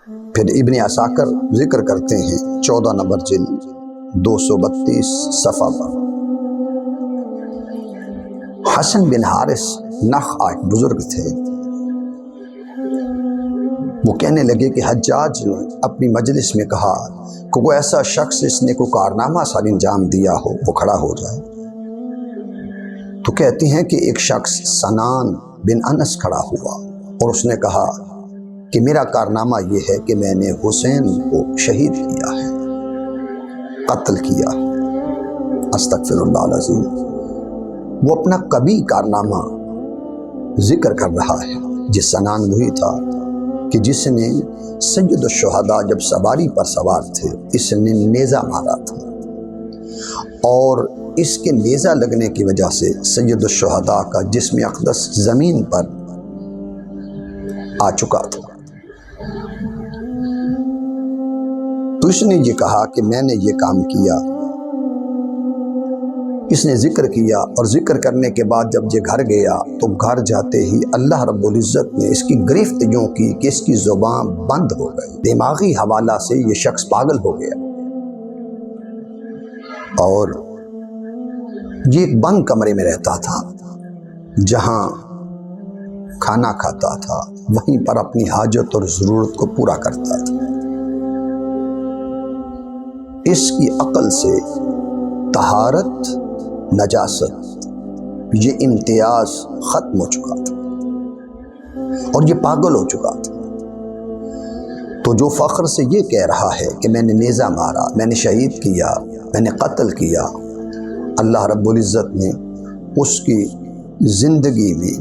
پھر ابن عساکر ذکر کرتے ہیں 14 نمبر جلد 232 صفحہ پر، حسن بن حارث نخع ایک بزرگ تھے، وہ کہنے لگے کہ حجاج نے اپنی مجلس میں کہا کہ کوئی ایسا شخص جس نے کوئی کارنامہ سال انجام دیا ہو وہ کھڑا ہو جائے۔ تو کہتی ہیں کہ ایک شخص سنان بن انس کھڑا ہوا اور اس نے کہا کہ میرا کارنامہ یہ ہے کہ میں نے حسین کو شہید کیا ہے، قتل کیا۔ استغفر اللہ العظیم۔ وہ اپنا کبھی کارنامہ ذکر کر رہا ہے۔ جس سنان وہی تھا کہ جس نے سید الشہداء جب سواری پر سوار تھے اس نے نیزہ مارا تھا، اور اس کے نیزہ لگنے کی وجہ سے سید الشہداء کا جسم اقدس زمین پر آ چکا تھا۔ تو اس نے یہ کہا کہ میں نے یہ کام کیا۔ اس نے ذکر کیا، اور ذکر کرنے کے بعد جب یہ گھر گیا تو گھر جاتے ہی اللہ رب العزت نے اس کی گرفت یوں کی کہ اس کی زبان بند ہو گئی۔ دماغی حوالہ سے یہ شخص پاگل ہو گیا، اور یہ ایک بند کمرے میں رہتا تھا جہاں کھانا کھاتا تھا، وہیں پر اپنی حاجت اور ضرورت کو پورا کرتا تھا۔ اس کی عقل سے طہارت، نجاست، یہ امتیاز ختم ہو چکا تھا اور یہ پاگل ہو چکا تھا۔ تو جو فخر سے یہ کہہ رہا ہے کہ میں نے نیزہ مارا، میں نے شہید کیا، میں نے قتل کیا، اللہ رب العزت نے اس کی زندگی میں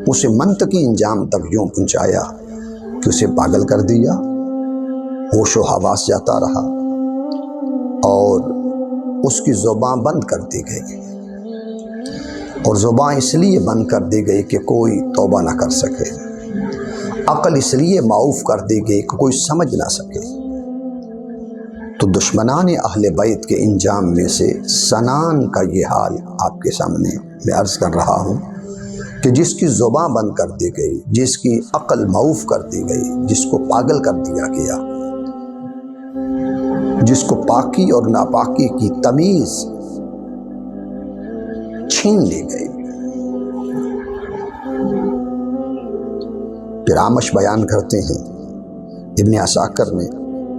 اسے منطقی انجام تک یوں پہنچایا کہ اسے پاگل کر دیا، ہوش و حواس جاتا رہا، اور اس کی زبان بند کر دی گئی، اور زبان اس لیے بند کر دی گئی کہ کوئی توبہ نہ کر سکے، عقل اس لیے معاف کر دی گئی کہ کوئی سمجھ نہ سکے۔ تو دشمنان اہل بیت کے انجام میں سے سنان کا یہ حال آپ کے سامنے میں عرض کر رہا ہوں کہ جس کی زبان بند کر دی گئی، جس کی عقل معاف کر دی گئی، جس کو پاگل کر دیا گیا، جس کو پاکی اور ناپاکی کی تمیز چھین لی گئی۔ پھر آمش بیان کرتے ہیں، ابن عساکر نے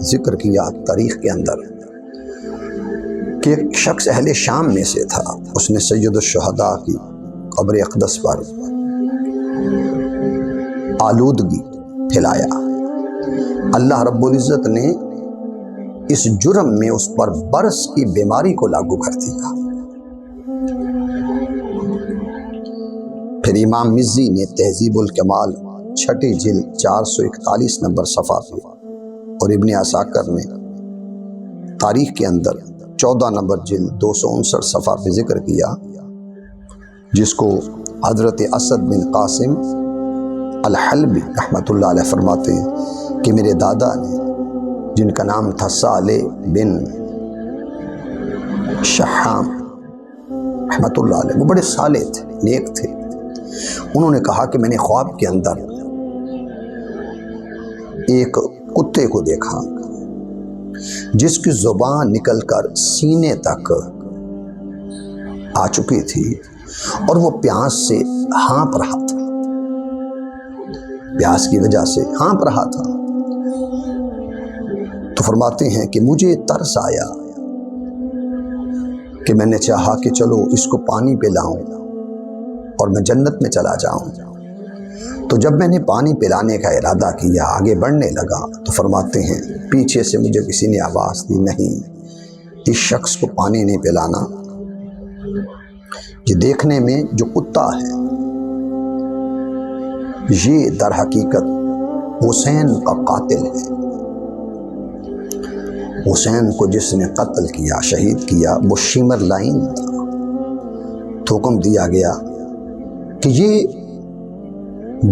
ذکر کیا تاریخ کے اندر کہ ایک شخص اہل شام میں سے تھا، اس نے سید الشہداء کی قبر اقدس پر آلودگی پھیلایا۔ اللہ رب العزت نے اس جرم میں اس پر برس کی بیماری کو لاگو کر دیا۔ پھر امام مزی نے تہذیب الکمال 6 جلد 441 نمبر صفحہ پہ، اور ابن عساکر نے تاریخ کے اندر 14 نمبر جلد 259 صفحہ پہ ذکر کیا، جس کو حضرت اسد بن قاسم الحلبی رحمۃ اللہ علیہ فرماتے ہیں کہ میرے دادا نے، جن کا نام تھا صالح بن شحام رحمۃ اللہ علیہ، وہ بڑے صالح تھے، نیک تھے، انہوں نے کہا کہ میں نے خواب کے اندر ایک کتے کو دیکھا جس کی زبان نکل کر سینے تک آ چکی تھی، اور وہ پیاس سے ہانپ رہا تھا، پیاس کی وجہ سے ہانپ رہا تھا۔ تو فرماتے ہیں کہ مجھے ترس آیا کہ میں نے چاہا کہ چلو اس کو پانی پلاؤں اور میں جنت میں چلا جاؤں۔ تو جب میں نے پانی پلانے کا ارادہ کیا، آگے بڑھنے لگا، تو فرماتے ہیں پیچھے سے مجھے کسی نے آواز دی، نہیں، اس شخص کو پانی نہیں پلانا، یہ دیکھنے میں جو کتا ہے یہ در حقیقت حسین کا قاتل ہے، حسین کو جس نے قتل کیا، شہید کیا، وہ شیمر لائن تھا۔ تو حکم دیا گیا کہ یہ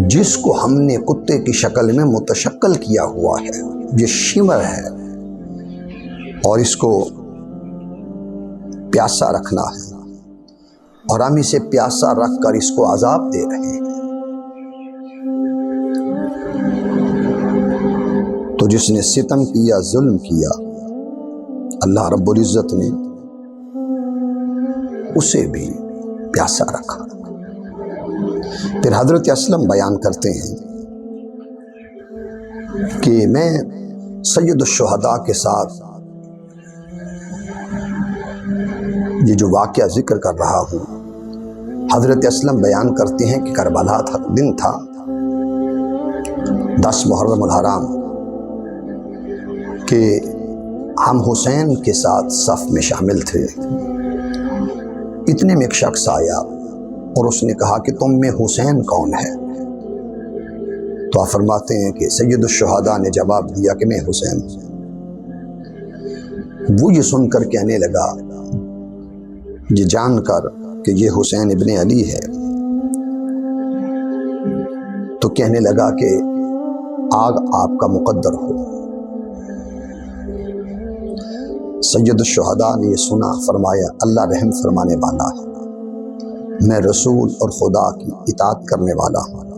جس کو ہم نے کتے کی شکل میں متشکل کیا ہوا ہے یہ شیمر ہے، اور اس کو پیاسا رکھنا ہے، اور ہم اسے پیاسا رکھ کر اس کو عذاب دے رہے ہیں۔ تو جس نے ستم کیا، ظلم کیا، اللہ رب العزت نے اسے بھی پیاسا رکھا۔ پھر حضرت اسلم بیان کرتے ہیں کہ میں سید الشہداء کے ساتھ یہ جو واقعہ ذکر کر رہا ہوں، حضرت اسلم بیان کرتے ہیں کہ کربلا دن تھا 10 محرم الحرام کہ ہم حسین کے ساتھ صف میں شامل تھے۔ اتنے میں ایک شخص آیا اور اس نے کہا کہ تم میں حسین کون ہے؟ تو آپ فرماتے ہیں کہ سید الشہداء نے جواب دیا کہ میں حسین ہوں۔ وہ یہ سن کر کہنے لگا، یہ جان کر کہ یہ حسین ابن علی ہے، تو کہنے لگا کہ آگ آپ کا مقدر ہو۔ سید الشہداء نے یہ سنا، فرمایا اللہ رحم فرمانے والا ہے، میں رسول اور خدا کی اطاعت کرنے والا ہوں۔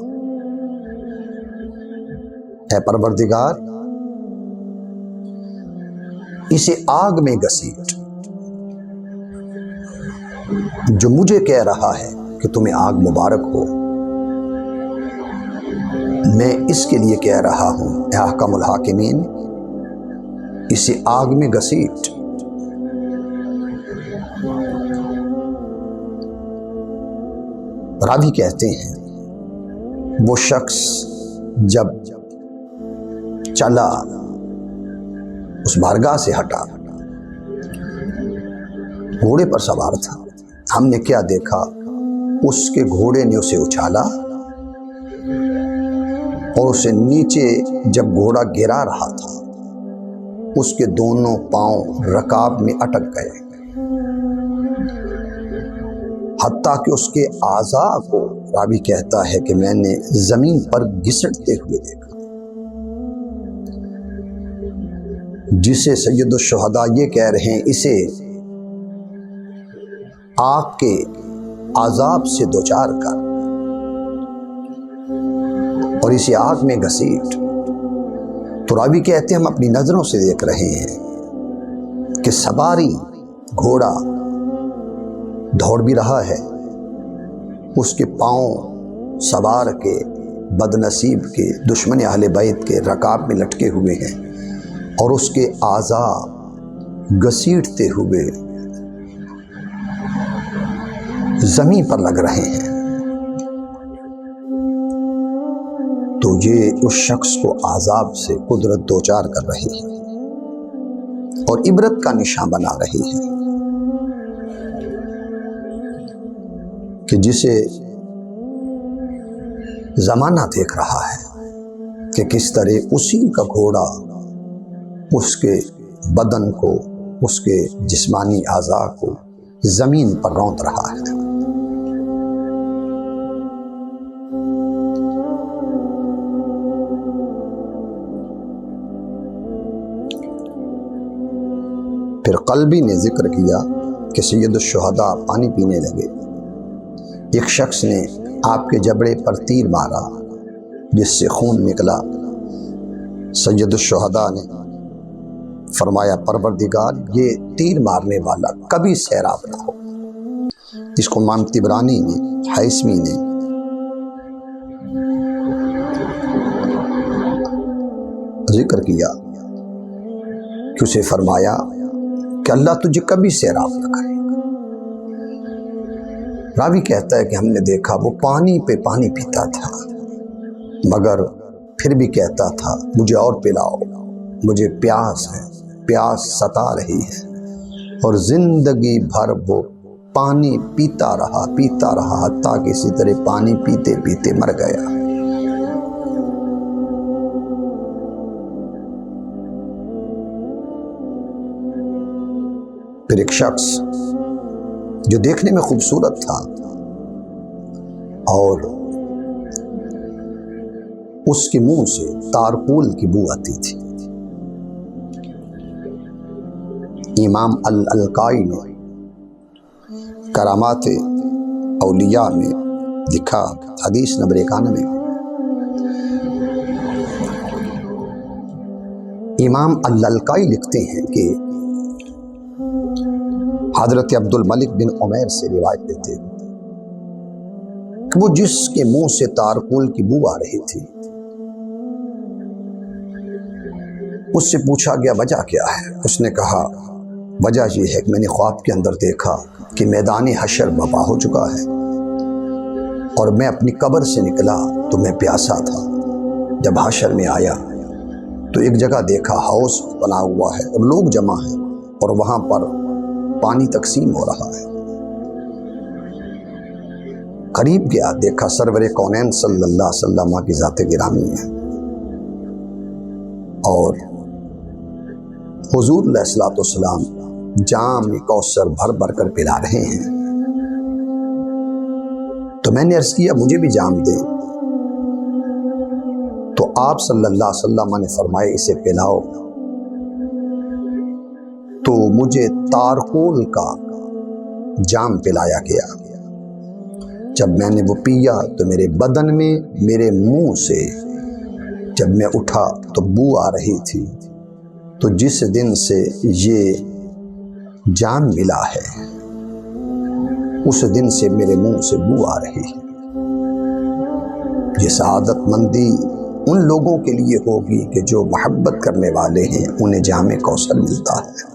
اے پروردگار، اسے آگ میں گھسیٹ جو مجھے کہہ رہا ہے کہ تمہیں آگ مبارک ہو۔ میں اس کے لیے کہہ رہا ہوں اے احکم الحاکمین، اسے آگ میں گھسیٹ۔ راوی کہتے ہیں وہ شخص جب چلا، اس بارگاہ سے ہٹا، گھوڑے پر سوار تھا، ہم نے کیا دیکھا، اس کے گھوڑے نے اسے اچھالا اور اسے نیچے جب گھوڑا گرا رہا تھا، اس کے دونوں پاؤں رکاب میں اٹک گئے، حتیٰ کہ اس کے اعضاء کو راوی کہتا ہے کہ میں نے زمین پر گھسٹتے ہوئے دیکھا۔ جسے سید الشہداء یہ کہہ رہے ہیں اسے آگ کے عذاب سے دوچار کر اور اسے آگ میں گھسیٹ۔ تو راوی کہتے ہیں ہم اپنی نظروں سے دیکھ رہے ہیں کہ سواری گھوڑا دوڑ بھی رہا ہے، اس کے پاؤں سوار کے بد نصیب کے دشمن اہل بیت کے رکاب میں لٹکے ہوئے ہیں اور اس کے اعضاء گھسیٹتے ہوئے زمین پر لگ رہے ہیں۔ تو یہ اس شخص کو عذاب سے قدرت دوچار کر رہی ہے اور عبرت کا نشان بنا رہی ہے کہ جسے زمانہ دیکھ رہا ہے کہ کس طرح اسی کا گھوڑا اس کے بدن کو، اس کے جسمانی اعضاء کو زمین پر روند رہا ہے۔ پھر قلبی نے ذکر کیا کہ سید الشہداء پانی پینے لگے، ایک شخص نے آپ کے جبڑے پر تیر مارا جس سے خون نکلا۔ سید الشہداء نے فرمایا پروردگار یہ تیر مارنے والا کبھی سیراب نہ ہو۔ اس کو امام طبرانی نے، حیثمی نے ذکر کیا کہ اسے فرمایا کہ اللہ تجھے کبھی سیراب نہ کرے۔ راوی کہتا ہے کہ ہم نے دیکھا وہ پانی پہ پانی پیتا تھا، مگر پھر بھی کہتا تھا مجھے اور پلاؤ، مجھے پیاس ہے، پیاس ستا رہی ہے، اور زندگی بھر وہ پانی پیتا رہا حتیٰ کہ اسی طرح پانی پیتے پیتے مر گیا۔ پھر ایک شخص جو دیکھنے میں خوبصورت تھا اور اس کے منہ سے تارکول کی بو آتی تھی، امام الالقائی نے کرامات اولیاء میں لکھا، حدیث نمبر 91، امام اللالکائی لکھتے ہیں کہ حضرت عبد الملک بن عمیر سے روایت دیتے ہیں کہ وہ جس کے منہ سے تارکول کی بو آ رہی تھی اس سے پوچھا گیا وجہ کیا ہے؟ اس نے کہا وجہ یہ ہے کہ میں نے خواب کے اندر دیکھا کہ میدان حشر برپا ہو چکا ہے اور میں اپنی قبر سے نکلا تو میں پیاسا تھا۔ جب حشر میں آیا تو ایک جگہ دیکھا حوض بنا ہوا ہے اور لوگ جمع ہیں اور وہاں پر پانی تقسیم ہو رہا ہے۔ قریب گیا، دیکھا سرور کونین صلی اللہ علیہ وسلم کی ذات گرامی ہے اور حضور علیہ السلام جام کوثر بھر بھر کر پلا رہے ہیں۔ تو میں نے عرض کیا مجھے بھی جام دیں، تو آپ صلی اللہ علیہ وسلم نے فرمائے اسے پلاؤ۔ تو مجھے تارکول کا جام پلایا گیا۔ جب میں نے وہ پیا تو میرے بدن میں، میرے منہ سے جب میں اٹھا تو بو آ رہی تھی۔ تو جس دن سے یہ جام ملا ہے اس دن سے میرے منہ سے بو آ رہی ہے۔ یہ سعادت مندی ان لوگوں کے لیے ہوگی کہ جو محبت کرنے والے ہیں، انہیں جام کوثر ملتا ہے،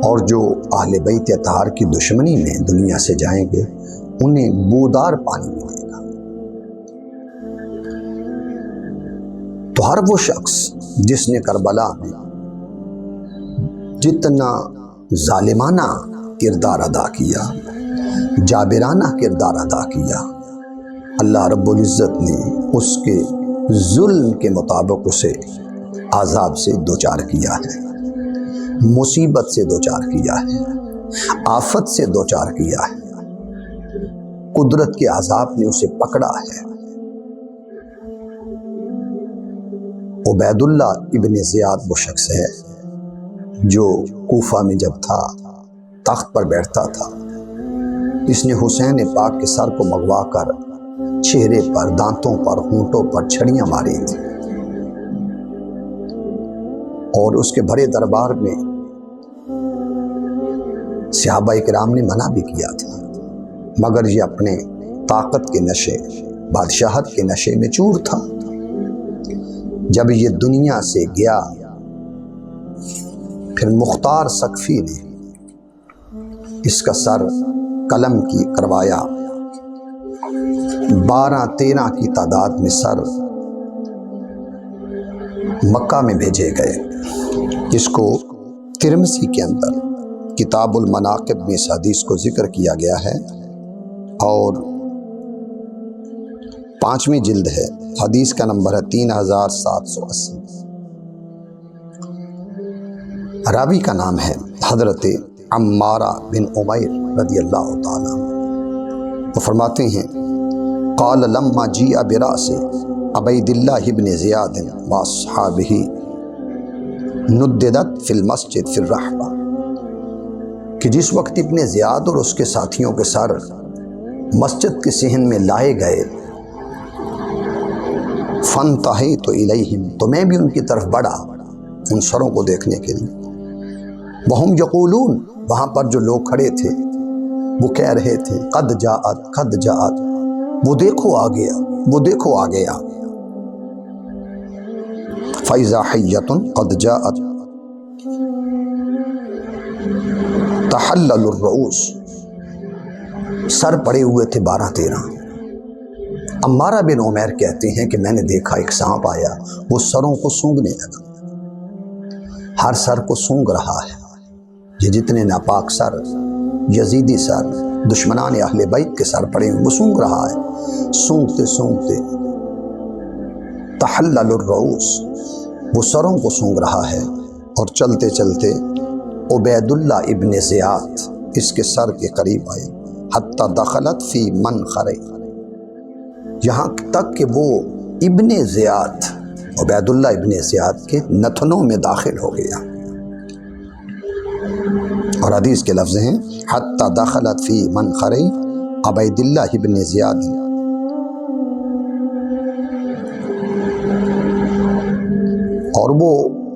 اور جو اہل بیت اطہار کی دشمنی میں دنیا سے جائیں گے انہیں بودار پانی ملے گا۔ تو ہر وہ شخص جس نے کربلا میں جتنا ظالمانہ کردار ادا کیا، جابرانہ کردار ادا کیا، اللہ رب العزت نے اس کے ظلم کے مطابق اسے عذاب سے دوچار کیا ہے، مصیبت سے دوچار کیا ہے، آفت سے دوچار کیا ہے، قدرت کے عذاب نے اسے پکڑا ہے۔ عبید اللہ ابن زیاد وہ شخص ہے جو کوفہ میں جب تھا تخت پر بیٹھتا تھا، اس نے حسین پاک کے سر کو منگوا کر چہرے پر، دانتوں پر، ہونٹوں پر چھڑیاں ماری تھی، اور اس کے بھرے دربار میں صحابہ کرام نے منع بھی کیا تھا، مگر یہ اپنے طاقت کے نشے، بادشاہت کے نشے میں چور تھا۔ جب یہ دنیا سے گیا پھر مختار سقفی نے اس کا سر قلم کی کروایا، 12-13 کی تعداد میں سر مکہ میں بھیجے گئے۔ اس کو ترمذی کے اندر کتاب المناقب میں اس حدیث کو ذکر کیا گیا ہے اور 5ویں جلد ہے، حدیث کا نمبر ہے 3780۔ راوی کا نام ہے حضرت عمارہ بن عمیر رضی اللہ تعالیٰ۔ وہ فرماتے ہیں قال لما جیء براس عبید اللہ بن زیاد واصحابہ نددت فی المسجد فی الرحبہ، کہ جس وقت ابن زیاد اور اس کے ساتھیوں کے سر مسجد کے صحن میں لائے گئے، فانتہیت الیہم، تو میں بھی ان کی طرف بڑھا ان سروں کو دیکھنے کے لیے۔ وہم یقولون، وہاں پر جو لوگ کھڑے تھے وہ کہہ رہے تھے قد جاءت قد جاءت، وہ دیکھو آ گیا، وہ دیکھو آ گیا۔ فَإِذَا حِيَّةٌ قَدْ جَاءَتْ تَحَلَّلُ الرُّؤُوسِ، سر پڑے ہوئے تھے 12-13۔ عمارہ بن عمیر کہتے ہیں کہ میں نے دیکھا ایک سانپ آیا، وہ سروں کو سونگنے لگا، ہر سر کو سونگ رہا ہے۔ یہ جتنے ناپاک سر، یزیدی سر، دشمنان اہل بیت کے سر پڑے ہیں، وہ سونگ رہا ہے، سونگتے سونگتے تحلل الرؤوس، وہ سروں کو سونگ رہا ہے، اور چلتے چلتے عبید اللہ ابن زیاد اس کے سر کے قریب آئے، حتی دخلت فی منخرہ، یہاں تک کہ وہ ابن زیاد، عبید اللہ ابن زیاد کے نتنوں میں داخل ہو گیا۔ اور حدیث کے لفظ ہیں حتی دخلت فی منخرہ عبید اللہ ابن زیاد، اور وہ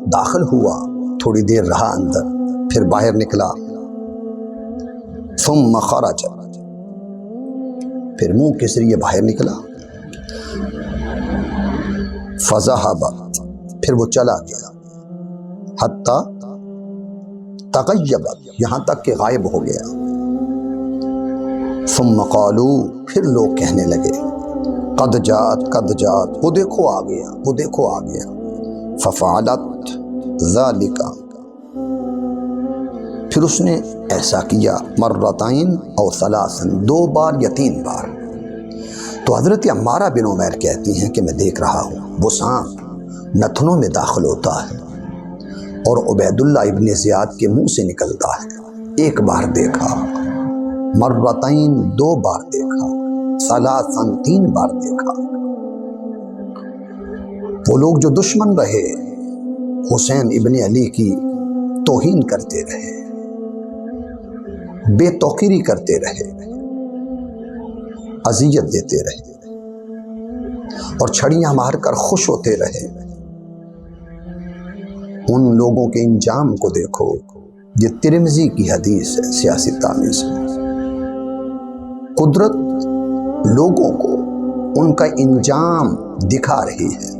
داخل ہوا، تھوڑی دیر رہا اندر، پھر باہر نکلا، ثم خرج، پھر منہ کے ذریعے باہر نکلا، فذهب، پھر وہ چلا گیا، حتی تغیب، یہاں تک کہ غائب ہو گیا، ثم قالوا، پھر لوگ کہنے لگے، قد جاءت، وہ دیکھو آ گیا، وہ دیکھو آ گیا، ففعلت ذالک، پھر اس نے ایسا کیا، مرتين او ثلاثا، 2 بار یا 3 بار۔ تو حضرت عمارہ بن عمیر کہتی ہیں کہ میں دیکھ رہا ہوں وہ سانپ نتنوں میں داخل ہوتا ہے اور عبید اللہ ابن زیاد کے منہ سے نکلتا ہے۔ 1 بار دیکھا، مرتين 2 بار دیکھا، ثلاثا 3 بار دیکھا۔ وہ لوگ جو دشمن رہے، حسین ابن علی کی توہین کرتے رہے، بے توقیری کرتے رہے، اذیت دیتے رہے اور چھڑیاں مار کر خوش ہوتے رہے، ان لوگوں کے انجام کو دیکھو۔ یہ ترمذی کی حدیث ہے سیاسی تامیز میں۔ قدرت لوگوں کو ان کا انجام دکھا رہی ہے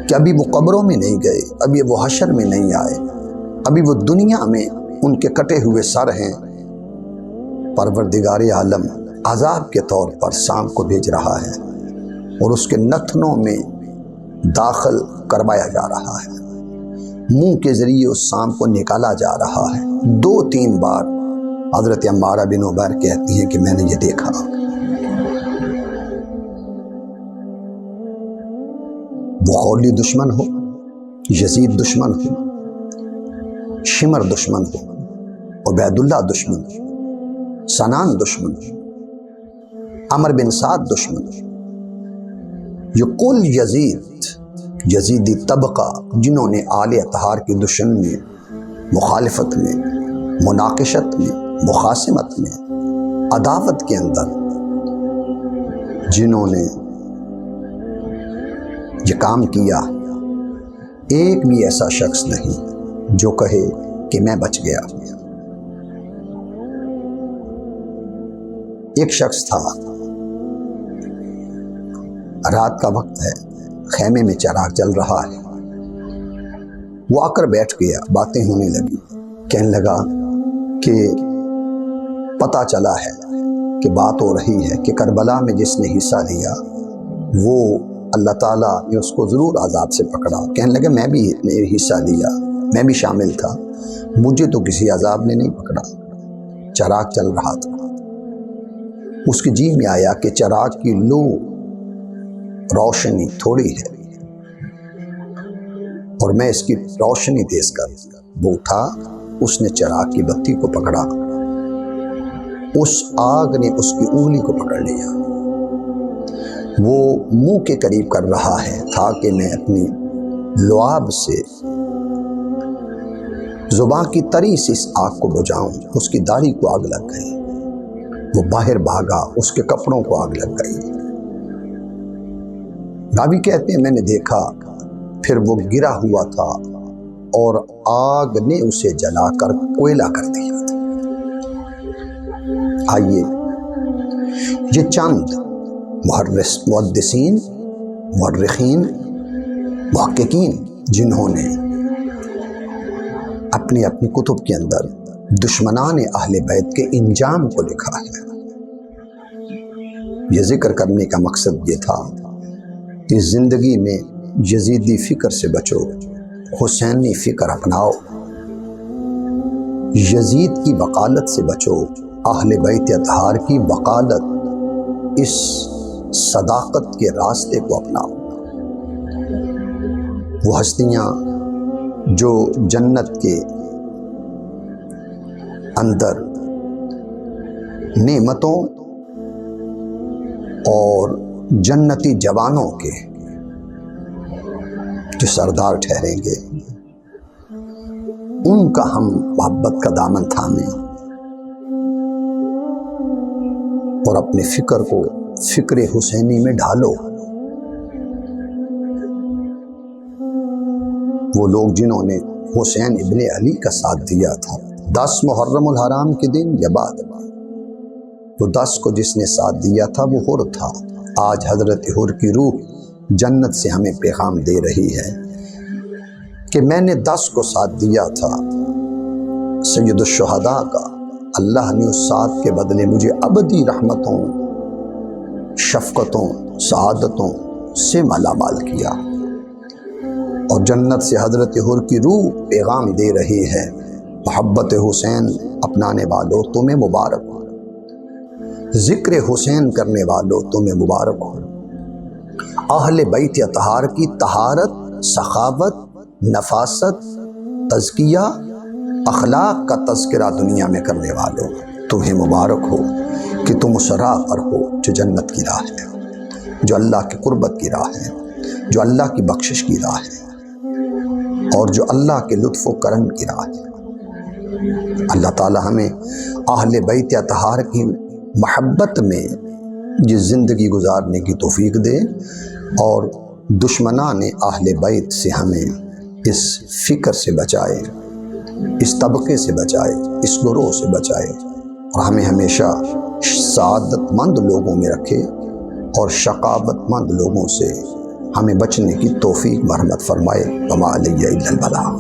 کہ ابھی وہ قبروں میں نہیں گئے، ابھی وہ حشر میں نہیں آئے، ابھی وہ دنیا میں ان کے کٹے ہوئے سر ہیں، پروردگار عالم عذاب کے طور پر سانپ کو بھیج رہا ہے اور اس کے نتنوں میں داخل کروایا جا رہا ہے، منہ کے ذریعے اس سانپ کو نکالا جا رہا ہے۔ 2-3 بار حضرت عمارہ بن عمیر کہتی ہیں کہ میں نے یہ دیکھا۔ بخاری دشمن ہو، یزید دشمن ہو، شمر دشمن ہو، عبید اللہ دشمن ہو، سنان دشمن ہو، عمر بن سعد دشمن ہو، یہ کل یزیدی طبقہ جنہوں نے آل اطہار کی دشمنی میں، مخالفت میں، مناقشت میں، مخاصمت میں، عداوت کے اندر جنہوں نے یہ کام کیا، ایک بھی ایسا شخص نہیں جو کہے کہ میں بچ گیا۔ ایک شخص تھا، رات کا وقت ہے، خیمے میں چراغ جل رہا ہے، وہ آ کر بیٹھ گیا، باتیں ہونے لگی، کہنے لگا کہ پتہ چلا ہے کہ بات ہو رہی ہے کہ کربلا میں جس نے حصہ لیا وہ اللہ تعالیٰ نے اس کو ضرور عذاب سے پکڑا۔ کہنے لگے میں بھی حصہ لیا، میں بھی شامل تھا، مجھے تو کسی عذاب نے نہیں پکڑا، چراغ چل رہا تھا۔ اس کے جی میں آیا کہ چراغ کی لو روشنی تھوڑی ہے اور میں اس کی روشنی تیز کر، وہ اٹھا، اس نے چراغ کی بتی کو پکڑا، اس آگ نے اس کی انگلی کو پکڑ لیا، وہ منہ کے قریب کر رہا ہے تاکہ میں اپنی لعاب سے زبان کی تری سے اس آگ کو بجھاؤں، اس کی داڑھی کو آگ لگ گئی، وہ باہر بھاگا، اس کے کپڑوں کو آگ لگ گئی۔ راوی کہتے ہیں میں نے دیکھا، پھر وہ گرا ہوا تھا اور آگ نے اسے جلا کر کوئلہ کر دیا تھا۔ آئیے یہ چند محدثین، مورخین، محققین جنہوں نے اپنی اپنی کتب کے اندر دشمنان اہل بیت کے انجام کو لکھا ہے۔ یہ ذکر کرنے کا مقصد یہ تھا کہ زندگی میں یزیدی فکر سے بچو، حسینی فکر اپناؤ، یزید کی وکالت سے بچو، اہل بیت اطہار کی وکالت، اس صداقت کے راستے کو اپناؤ۔ وہ ہستیاں جو جنت کے اندر نعمتوں اور جنتی جوانوں کے جو سردار ٹھہریں گے، ان کا ہم محبت کا دامن تھامیں اور اپنے فکر کو فکر حسینی میں ڈھالو۔ وہ لوگ جنہوں نے حسین ابن علی کا ساتھ دیا تھا 10 محرم الحرام کے دن یا بعد وہ 10 کو جس نے ساتھ دیا تھا وہ حر تھا۔ آج حضرت حر کی روح جنت سے ہمیں پیغام دے رہی ہے کہ میں نے 10 کو ساتھ دیا تھا سید الشہداء کا، اللہ نے اس ساتھ کے بدلے مجھے ابدی رحمتوں، شفقتوں، سعادتوں سے مالا مال کیا۔ اور جنت سے حضرت حر کی روح پیغام دے رہی ہے، محبت حسین اپنانے والوں تمہیں مبارک ہو، ذکر حسین کرنے والوں تمہیں مبارک ہو۔ اہل بیت اطہار کی طہارت، سخاوت، نفاست، تزکیہ، اخلاق کا تذکرہ دنیا میں کرنے والوں تمہیں مبارک ہو کہ تم اس راہ پر ہو جو جنت کی راہ ہے، جو اللہ کی قربت کی راہ ہے، جو اللہ کی بخشش کی راہ ہے، اور جو اللہ کے لطف و کرم کی راہ ہے۔ اللہ تعالی ہمیں اہل بیت اطہار کی محبت میں یہ زندگی گزارنے کی توفیق دے، اور دشمنان اہل بیت سے ہمیں اس فکر سے بچائے، اس طبقے سے بچائے، اس گروہ سے بچائے، اور ہمیں ہمیشہ سعادت مند لوگوں میں رکھے، اور شقاوت مند لوگوں سے ہمیں بچنے کی توفیق مرحمت فرمائے۔ وما علیہ الا البلاغ۔